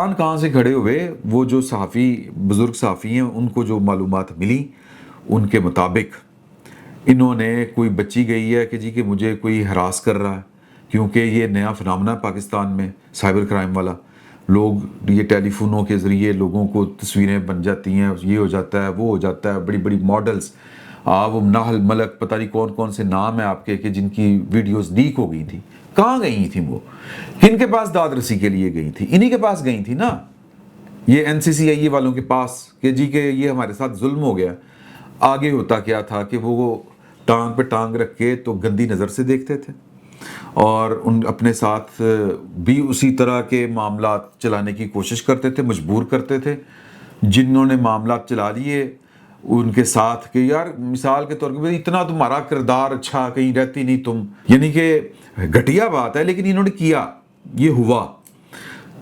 कान कहाँ से खड़े हुए, वो जो सहाफ़ी बुज़ुर्ग सहाफ़ी हैं उनको जो मालूमात मिली उनके मुताबिक इन्होंने, कोई बच्ची गई है कि जी कि मुझे कोई हरास कर रहा है, क्योंकि ये नया फिनोमेना है पाकिस्तान में साइबर क्राइम वाला। लोग ये टेलीफोनों के ज़रिए लोगों को तस्वीरें बन जाती हैं, ये हो जाता है वो हो जाता है, बड़ी बड़ी मॉडल्स, वो नाहल मलक, पता नहीं कौन कौन से नाम है आपके, कि जिनकी वीडियोस लीक हो गई थी। कहाँ गई थी वो, किनके पास दाद रसी के लिए गई थी? इन्हीं के पास गई थी ना, ये एनसीसीआई वालों के पास, कि जी के ये हमारे साथ जुल्म हो गया। आगे होता क्या था कि वो टांग पे टांग रख के तो गंदी नज़र से देखते थे, और उन अपने साथ भी उसी तरह के मामला चलाने की कोशिश करते थे, मजबूर करते थे। जिन्होंने मामला चला लिए उनके साथ कि यार मिसाल के तौर पे इतना तुम्हारा किरदार अच्छा, कहीं रहती नहीं तुम, यानी कि घटिया बात है, लेकिन इन्होंने किया, ये हुआ।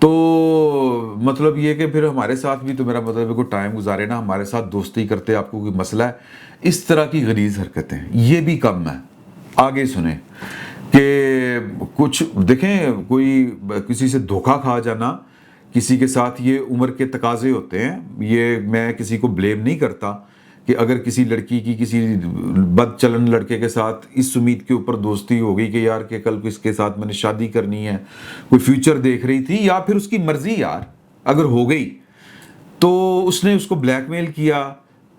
तो मतलब ये कि फिर हमारे साथ भी, तो मेरा मतलब है कोई टाइम गुजारे ना, हमारे साथ दोस्ती करते, आपको कोई मसला है, इस तरह की गलीज़ हरकतें ये भी कम है। आगे सुने कि कुछ देखें, कोई किसी से धोखा खा जाना, किसी के साथ, ये उम्र के तकाजे होते हैं। ये मैं किसी को ब्लेम नहीं करता कि अगर किसी लड़की की किसी बदचलन लड़के के साथ इस उम्मीद के ऊपर दोस्ती हो गई कि यार कि कल को इसके साथ मैंने शादी करनी है, कोई फ्यूचर देख रही थी, या फिर उसकी मर्जी यार अगर हो गई, तो उसने उसको ब्लैकमेल किया,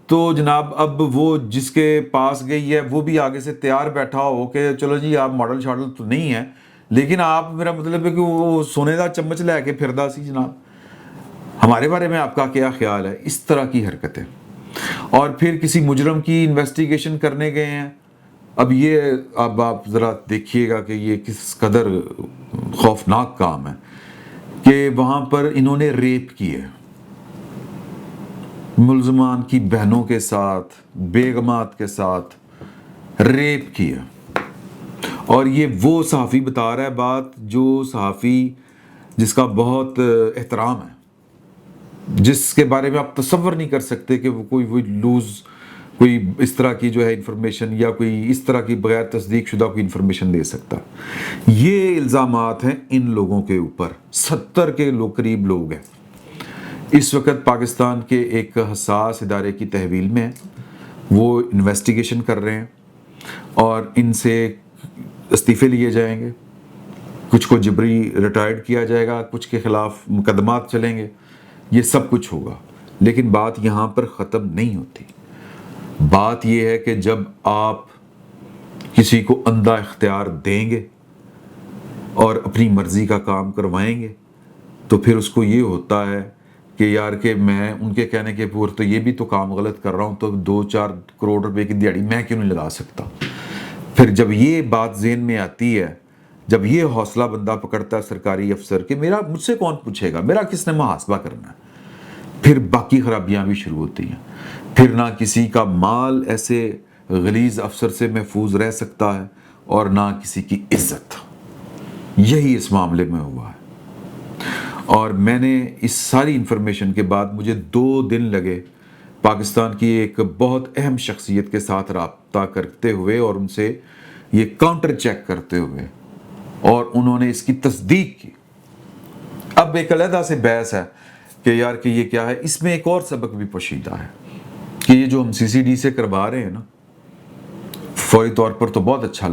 तो जनाब अब वो जिसके पास गई है वो भी आगे से तैयार बैठा हो कि चलो जी आप मॉडल शॉडल तो नहीं है, लेकिन आप, मेरा मतलब है कि वो सोने का चम्मच लेके फिरदा सी जनाब, हमारे बारे में आपका क्या ख्याल है? इस तरह की हरकतें। और फिर किसी मुजरम की इन्वेस्टिगेशन करने गए हैं। अब ये, अब आप ज़रा देखिएगा कि ये किस कदर खौफनाक काम है कि वहाँ पर इन्होंने रेप किए, मुल्ज़मान की बहनों के साथ, बेगमात के साथ रेप किया। और ये वो सहाफ़ी बता रहा है बात, जो सहाफ़ी जिसका बहुत एहतराम है, जिसके बारे में आप तसव्वुर नहीं कर सकते कि वो कोई कोई इस तरह की जो है इंफॉर्मेशन, या कोई इस तरह की बगैर तस्दीक शुदा कोई इंफॉर्मेशन दे सकता। ये इल्ज़ामात हैं इन लोगों के ऊपर। 70 के करीब लोग हैं इस वक्त पाकिस्तान के एक हसास इदारे की तहवील में है, वो इन्वेस्टिगेशन कर रहे हैं और इनसे इस्तीफ़े लिए जाएंगे, कुछ को जबरी रिटायर्ड किया जाएगा, कुछ के ख़िलाफ़ मुकदमात चलेंगे, ये सब कुछ होगा। लेकिन बात यहाँ पर ख़त्म नहीं होती। बात यह है कि जब आप किसी को अंधा इख्तियार देंगे और अपनी मर्ज़ी का काम करवाएंगे, तो फिर उसको ये होता है कि यार कि मैं उनके कहने के पूर्व तो ये भी तो काम गलत कर रहा हूँ, तो 2-4 करोड़ रुपए की दिहाड़ी मैं क्यों नहीं लगा सकता। फिर जब ये बात ज़हन में आती है, जब ये हौसला बंदा पकड़ता है सरकारी अफसर कि मेरा मुझसे कौन पूछेगा, मेरा किसने मुहासबा करना है, फिर बाकी खराबियां भी शुरू होती हैं। फिर ना किसी का माल ऐसे गलीज़ अफसर से महफूज रह सकता है और ना किसी की इज्जत। यही इस मामले में हुआ है। और मैंने इस सारी इंफॉर्मेशन के बाद मुझे 2 दिन लगे पाकिस्तान की एक बहुत अहम शख्सियत के साथ रब्ता करते हुए और उनसे ये काउंटर चेक करते हुए, और उन्होंने इसकी तस्दीक की। अब एक अलहदा से बहस है कि यार कि ये क्या है। इसमें एक और सबक भी पोशीदा है कि ये जो हम सीसीडी से करवा रहे हैं ना, फौरी तौर पर तो बहुत अच्छा